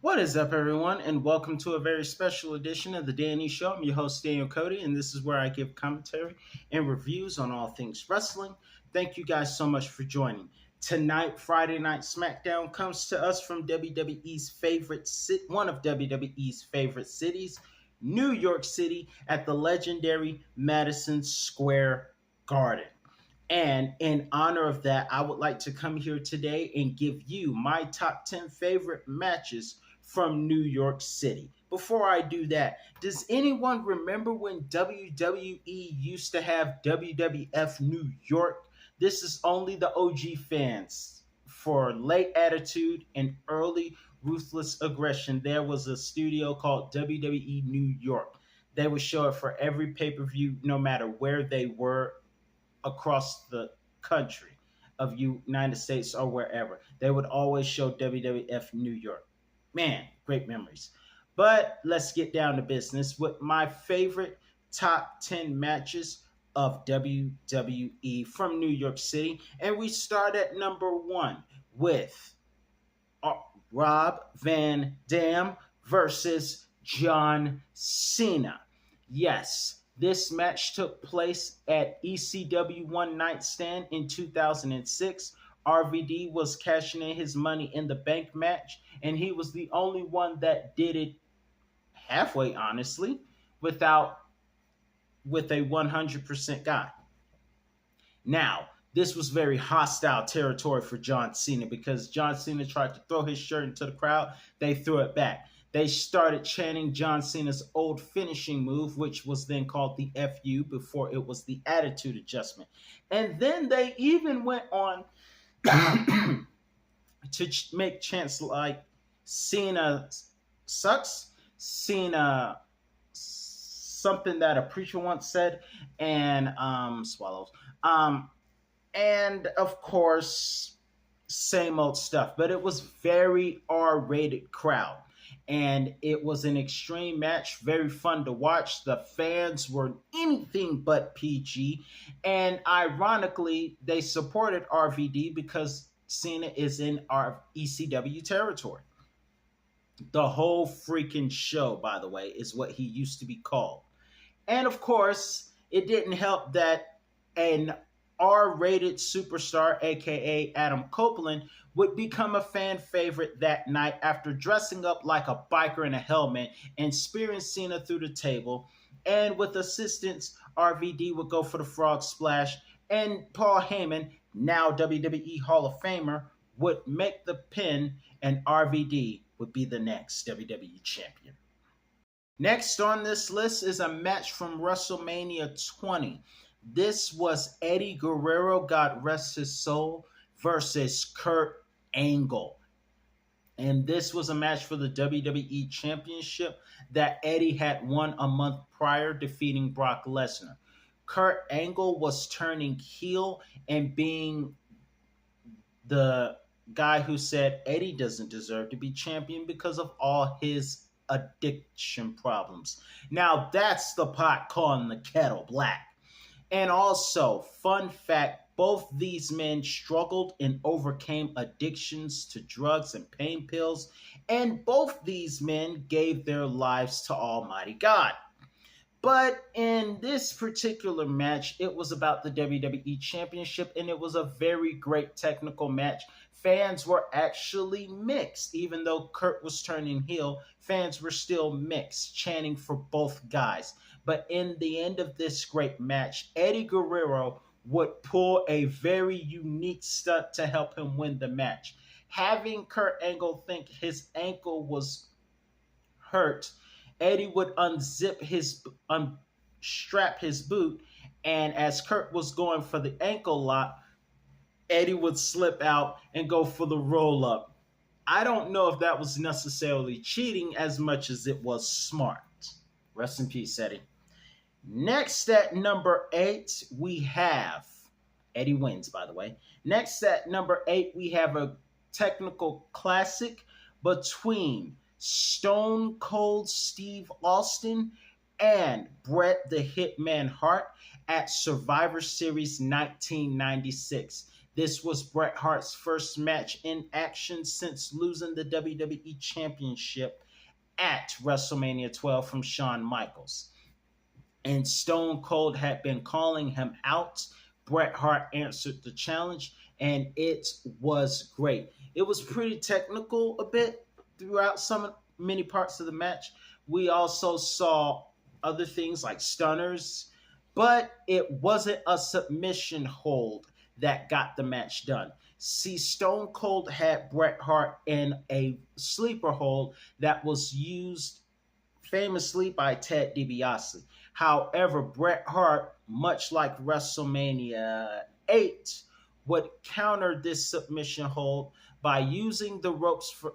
What is up, everyone, and welcome to a very special edition of the Danny Show. I'm your host, Daniel Cody, and this is where I give commentary and reviews on all things wrestling. Thank you guys so much for joining. Tonight, Friday Night Smackdown comes to us from WWE's favorite one of WWE's favorite cities, New York City, at the legendary Madison Square Garden. And in honor of that, I would like to come here today and give you my top 10 favorite matches from New York City. Before I do that, does anyone remember when WWE used to have WWF New York? This is only the OG fans. For late attitude and early ruthless aggression, there was a studio called WWE New York. They would show it for every pay-per-view, no matter where they were across the country of United States or wherever. They would always show WWF New York. Man, great memories. But let's get down to business with my favorite top 10 matches of WWE from New York City. And we start at number 1 with Rob Van Dam versus John Cena. Yes, this match took place at ECW One Night Stand in 2006. RVD was cashing in his Money in the Bank match, and he was the only one that did it halfway, honestly, with a 100% guy. Now, this was very hostile territory for John Cena because John Cena tried to throw his shirt into the crowd. They threw it back. They started chanting John Cena's old finishing move, which was then called the FU before it was the Attitude Adjustment. And then they even went on to make chants like Cena sucks, Cena something that a preacher once said, and swallows. And of course, same old stuff. But it was very R-rated crowd. And it was an extreme match, very fun to watch. The fans were anything but PG. And ironically, they supported RVD because Cena is in our ECW territory. The whole freaking show, by the way, is what he used to be called. And of course, it didn't help that an R-rated superstar, aka Adam Copeland, would become a fan favorite that night after dressing up like a biker in a helmet and spearing Cena through the table. And with assistance, RVD would go for the frog splash, and Paul Heyman, now WWE Hall of Famer, would make the pin, and RVD would be the next WWE champion. Next on this list is a match from WrestleMania 20. This was Eddie Guerrero, God rest his soul, versus Kurt Angle. And this was a match for the WWE Championship that Eddie had won a month prior, defeating Brock Lesnar. Kurt Angle was turning heel and being the guy who said Eddie doesn't deserve to be champion because of all his addiction problems. Now that's the pot calling the kettle black. And also, fun fact, both these men struggled and overcame addictions to drugs and pain pills, and both these men gave their lives to Almighty God. But in this particular match, it was about the WWE Championship, and it was a very great technical match. Fans were actually mixed. Even though Kurt was turning heel, fans were still mixed, chanting for both guys. But in the end of this great match, Eddie Guerrero would pull a very unique stunt to help him win the match. Having Kurt Angle think his ankle was hurt, Eddie would unstrap his boot, and as Kurt was going for the ankle lock, Eddie would slip out and go for the roll up. I don't know if that was necessarily cheating as much as it was smart. Rest in peace, Eddie. Next at number 8, we have Eddie wins, by the way. Next at number 8, we have a technical classic between Stone Cold Steve Austin and Bret the Hitman Hart at Survivor Series 1996. This was Bret Hart's first match in action since losing the WWE Championship at WrestleMania 12 from Shawn Michaels. And Stone Cold had been calling him out. Bret Hart answered the challenge, and it was great. It was pretty technical a bit throughout many parts of the match. We also saw other things like stunners, but it wasn't a submission hold that got the match done. See, Stone Cold had Bret Hart in a sleeper hold that was used famously by Ted DiBiase. However, Bret Hart, much like WrestleMania 8, would counter this submission hold by using the ropes for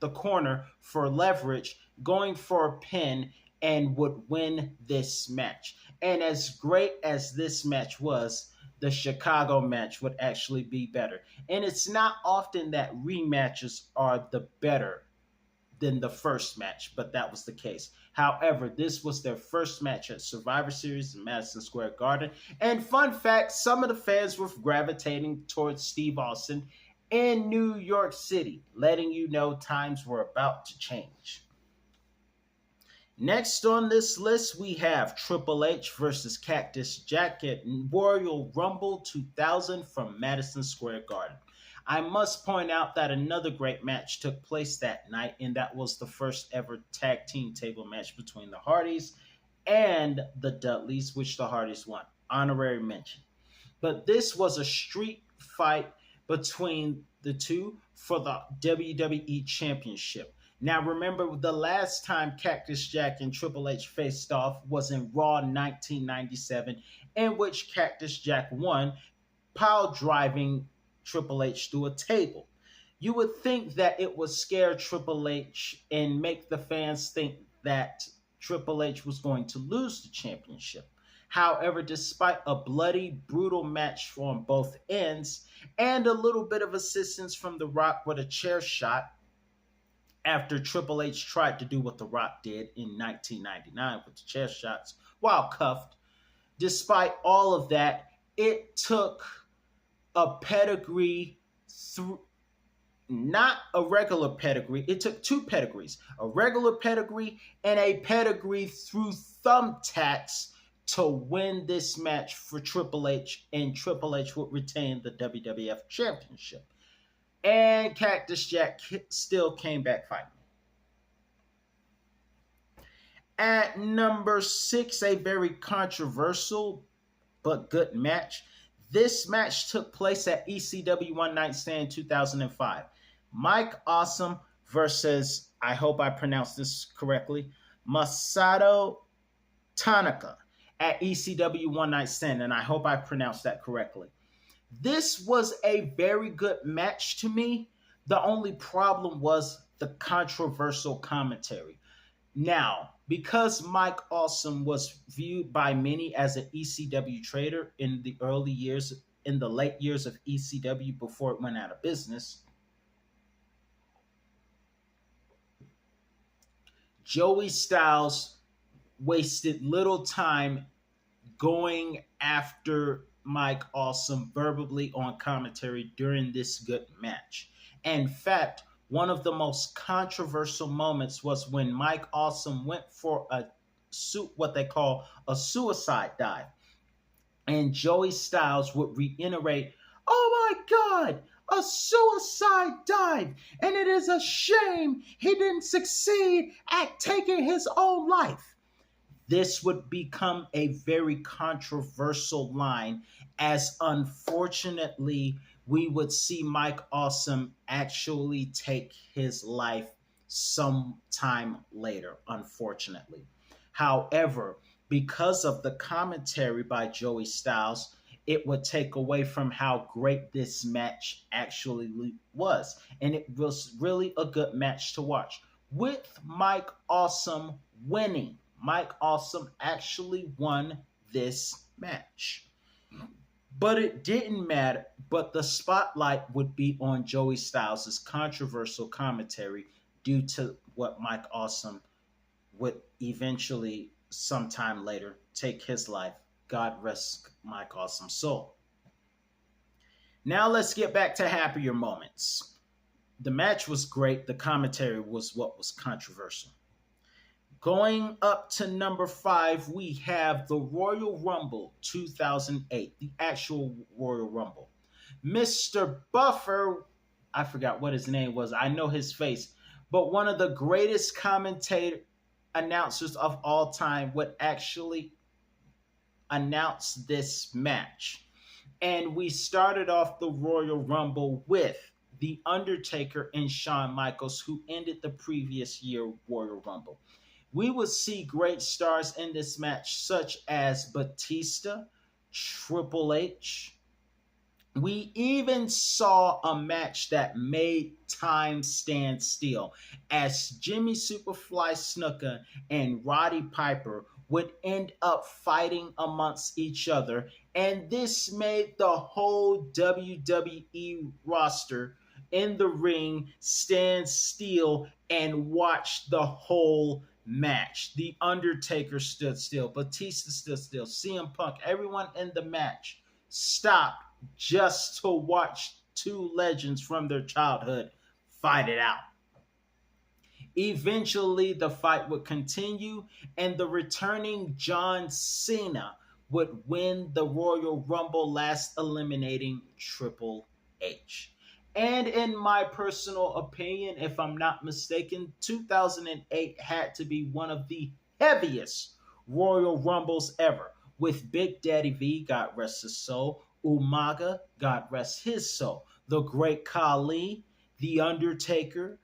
the corner for leverage, going for a pin, and would win this match. And as great as this match was, the Chicago match would actually be better. And it's not often that rematches are the better than the first match, but that was the case. However, this was their first match at Survivor Series in Madison Square Garden. And fun fact, some of the fans were gravitating towards Steve Austin in New York City, letting you know times were about to change. Next on this list, we have Triple H versus Cactus Jack at Royal Rumble 2000 from Madison Square Garden. I must point out that another great match took place that night, and that was the first ever tag team table match between the Hardys and the Dudleys, which the Hardys won. Honorary mention. But this was a street fight between the two for the WWE Championship. Now, remember, the last time Cactus Jack and Triple H faced off was in Raw 1997, in which Cactus Jack won, pile driving Triple H through a table. You would think that it would scare Triple H and make the fans think that Triple H was going to lose the championship. However, despite a bloody, brutal match on both ends and a little bit of assistance from The Rock with a chair shot, after Triple H tried to do what The Rock did in 1999 with the chair shots while cuffed, despite all of that, it took a pedigree through, not a regular pedigree. It took two pedigrees, a regular pedigree and a pedigree through thumbtacks to win this match for Triple H, and Triple H would retain the WWF Championship. And Cactus Jack still came back fighting. At number 6, a very controversial but good match. This match took place at ECW One Night Stand 2005. Mike Awesome versus, I hope I pronounced this correctly, Masato Tanaka at ECW One Night Stand, and I hope I pronounced that correctly. This was a very good match to me. The only problem was the controversial commentary. Now, because Mike Awesome was viewed by many as an ECW traitor in the late years of ECW before it went out of business, Joey Styles wasted little time going after Mike Awesome verbally on commentary during this good match. In fact, one of the most controversial moments was when Mike Awesome went for what they call a suicide dive. And Joey Styles would reiterate, "Oh my God, a suicide dive. And it is a shame he didn't succeed at taking his own life." This would become a very controversial line, as unfortunately we would see Mike Awesome actually take his life sometime later, unfortunately. However, because of the commentary by Joey Styles, it would take away from how great this match actually was. And it was really a good match to watch. With Mike Awesome winning, Mike Awesome actually won this match. But it didn't matter, but the spotlight would be on Joey Styles' controversial commentary due to what Mike Awesome would eventually, sometime later, take his life. God rest Mike Awesome's soul. Now let's get back to happier moments. The match was great. The commentary was what was controversial. Going up to number 5, we have the Royal Rumble 2008, the actual Royal Rumble. Mr. Buffer, I forgot what his name was. I know his face, but one of the greatest commentator announcers of all time would actually announce this match. And we started off the Royal Rumble with The Undertaker and Shawn Michaels, who ended the previous year Royal Rumble. We would see great stars in this match, such as Batista, Triple H. We even saw a match that made time stand still, as Jimmy Superfly Snuka and Roddy Piper would end up fighting amongst each other, and this made the whole WWE roster in the ring stand still and watch the whole match. The Undertaker stood still, Batista stood still, CM Punk, everyone in the match stopped just to watch two legends from their childhood fight it out. Eventually, the fight would continue, and the returning John Cena would win the Royal Rumble, last eliminating Triple H. And in my personal opinion, if I'm not mistaken, 2008 had to be one of the heaviest Royal Rumbles ever, with Big Daddy V, God rest his soul, Umaga, God rest his soul, the Great Khali, The Undertaker,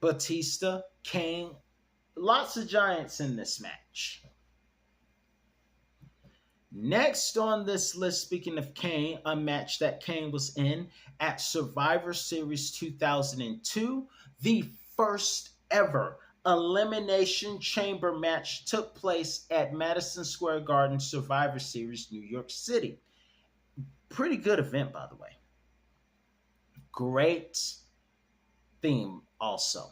Batista, Kane, lots of giants in this match. Next on this list, speaking of Kane, a match that Kane was in at Survivor Series 2002, the first ever Elimination Chamber match took place at Madison Square Garden, Survivor Series, New York City. Pretty good event, by the way. Great theme also.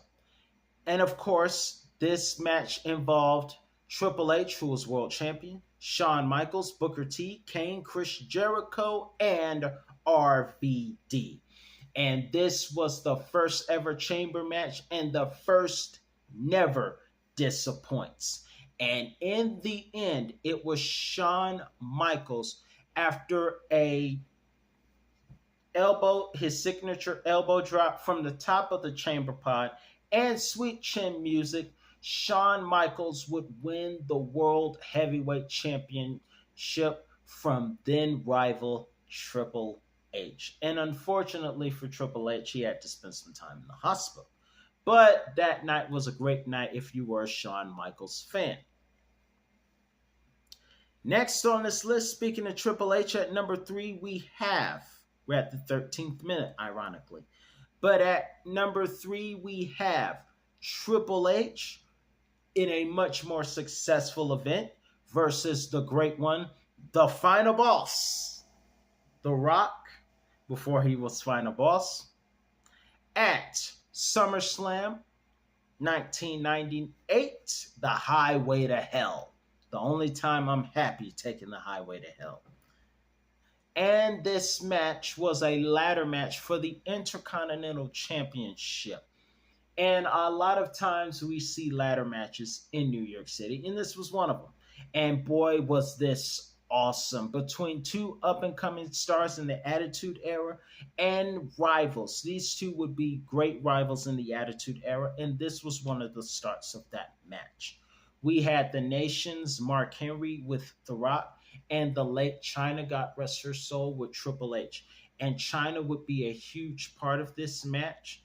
And of course, this match involved Triple H, who was world champion, Shawn Michaels, Booker T, Kane, Chris Jericho, and RVD. And this was the first ever chamber match, and the first never disappoints. And in the end, it was Shawn Michaels, after his signature elbow drop from the top of the chamber pod and sweet chin music, Shawn Michaels would win the World Heavyweight Championship from then rival Triple H. And unfortunately for Triple H, he had to spend some time in the hospital. But that night was a great night if you were a Shawn Michaels fan. Next on this list, speaking of Triple H, at number 3, we're at the 13th minute, ironically. But at number 3, we have Triple H in a much more successful event versus the great one, the final boss, The Rock, before he was final boss, at SummerSlam 1998, the Highway to Hell. The only time I'm happy taking the Highway to Hell. And this match was a ladder match for the Intercontinental Championship. And a lot of times we see ladder matches in New York City, and this was one of them. And boy, was this awesome. Between two up-and-coming stars in the Attitude Era and rivals. These two would be great rivals in the Attitude Era, and this was one of the starts of that match. We had the Nation's Mark Henry with The Rock, and the late Chyna, God rest her soul, with Triple H. And Chyna would be a huge part of this match,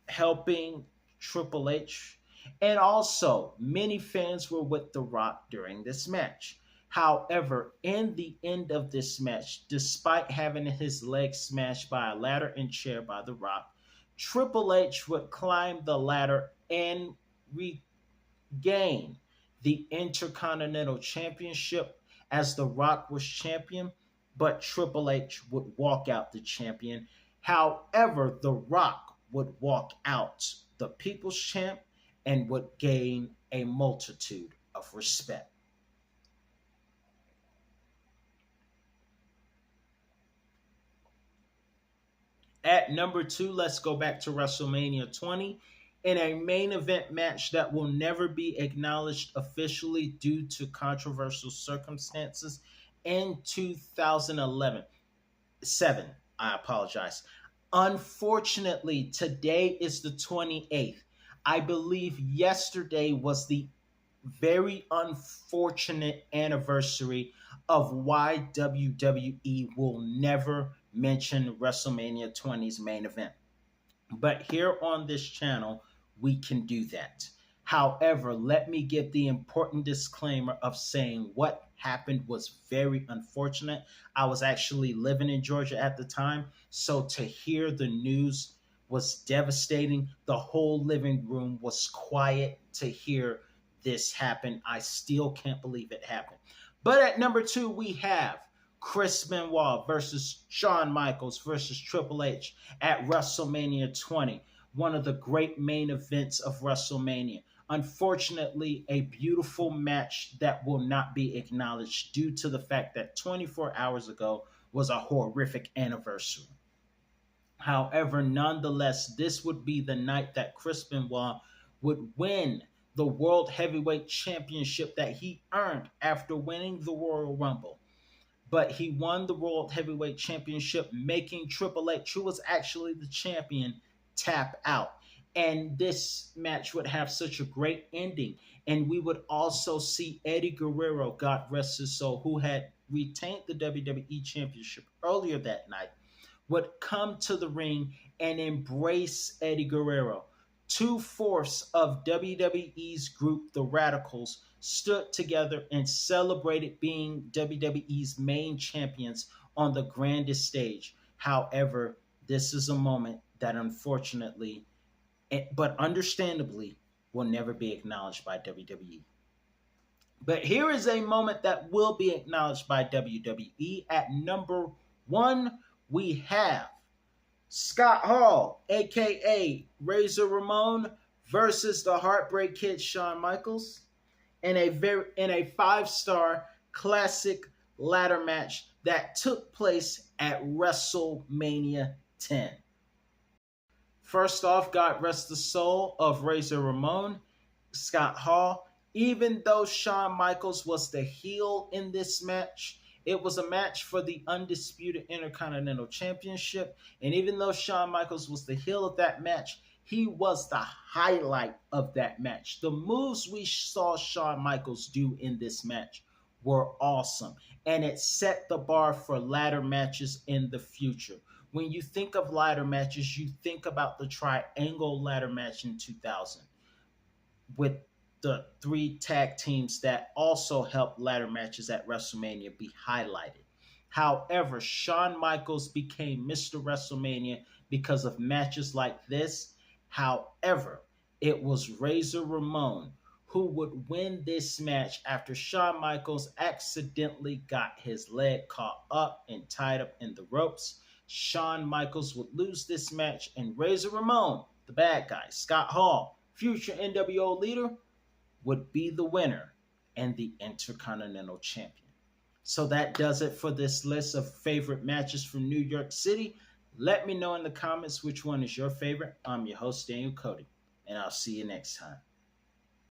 helping Triple H. And also, many fans were with The Rock during this match. However, in the end of this match, despite having his leg smashed by a ladder and chair by The Rock, Triple H would climb the ladder and regain the Intercontinental Championship as The Rock was champion, but Triple H would walk out the champion. However, The Rock would walk out the People's Champ and would gain a multitude of respect. At number 2, let's go back to WrestleMania 20 in a main event match that will never be acknowledged officially due to controversial circumstances in 2011. 7, I apologize. Unfortunately, today is the 28th. I believe yesterday was the very unfortunate anniversary of why WWE will never mention WrestleMania 20's main event. But here on this channel, we can do that. However, let me give the important disclaimer of saying what happened was very unfortunate. I was actually living in Georgia at the time, so to hear the news was devastating. The whole living room was quiet to hear this happen. I still can't believe it happened. But at number 2, we have Chris Benoit versus Shawn Michaels versus Triple H at WrestleMania 20, one of the great main events of WrestleMania. Unfortunately, a beautiful match that will not be acknowledged due to the fact that 24 hours ago was a horrific anniversary. However, nonetheless, this would be the night that Chris Benoit would win the World Heavyweight Championship that he earned after winning the Royal Rumble. But he won the World Heavyweight Championship, making Triple H, who was actually the champion, tap out. And this match would have such a great ending. And we would also see Eddie Guerrero, God rest his soul, who had retained the WWE Championship earlier that night, would come to the ring and embrace Eddie Guerrero. 2/4 of WWE's group, the Radicals, stood together and celebrated being WWE's main champions on the grandest stage. However, this is a moment that unfortunately, but understandably, will never be acknowledged by WWE. But here is a moment that will be acknowledged by WWE. At number 1, we have Scott Hall, aka Razor Ramon, versus the Heartbreak Kid Shawn Michaels in a 5-star classic ladder match that took place at WrestleMania 10. First off, God rest the soul of Razor Ramon, Scott Hall. Even though Shawn Michaels was the heel in this match, it was a match for the undisputed Intercontinental Championship. And even though Shawn Michaels was the heel of that match, he was the highlight of that match. The moves we saw Shawn Michaels do in this match were awesome. And it set the bar for ladder matches in the future. When you think of ladder matches, you think about the triangle ladder match in 2000 with the 3 tag teams that also helped ladder matches at WrestleMania be highlighted. However, Shawn Michaels became Mr. WrestleMania because of matches like this. However, it was Razor Ramon who would win this match after Shawn Michaels accidentally got his leg caught up and tied up in the ropes. Shawn Michaels would lose this match, and Razor Ramon, the bad guy, Scott Hall, future NWO leader, would be the winner and the Intercontinental Champion. So that does it for this list of favorite matches from New York City. Let me know in the comments which one is your favorite. I'm your host, Daniel Cody, and I'll see you next time.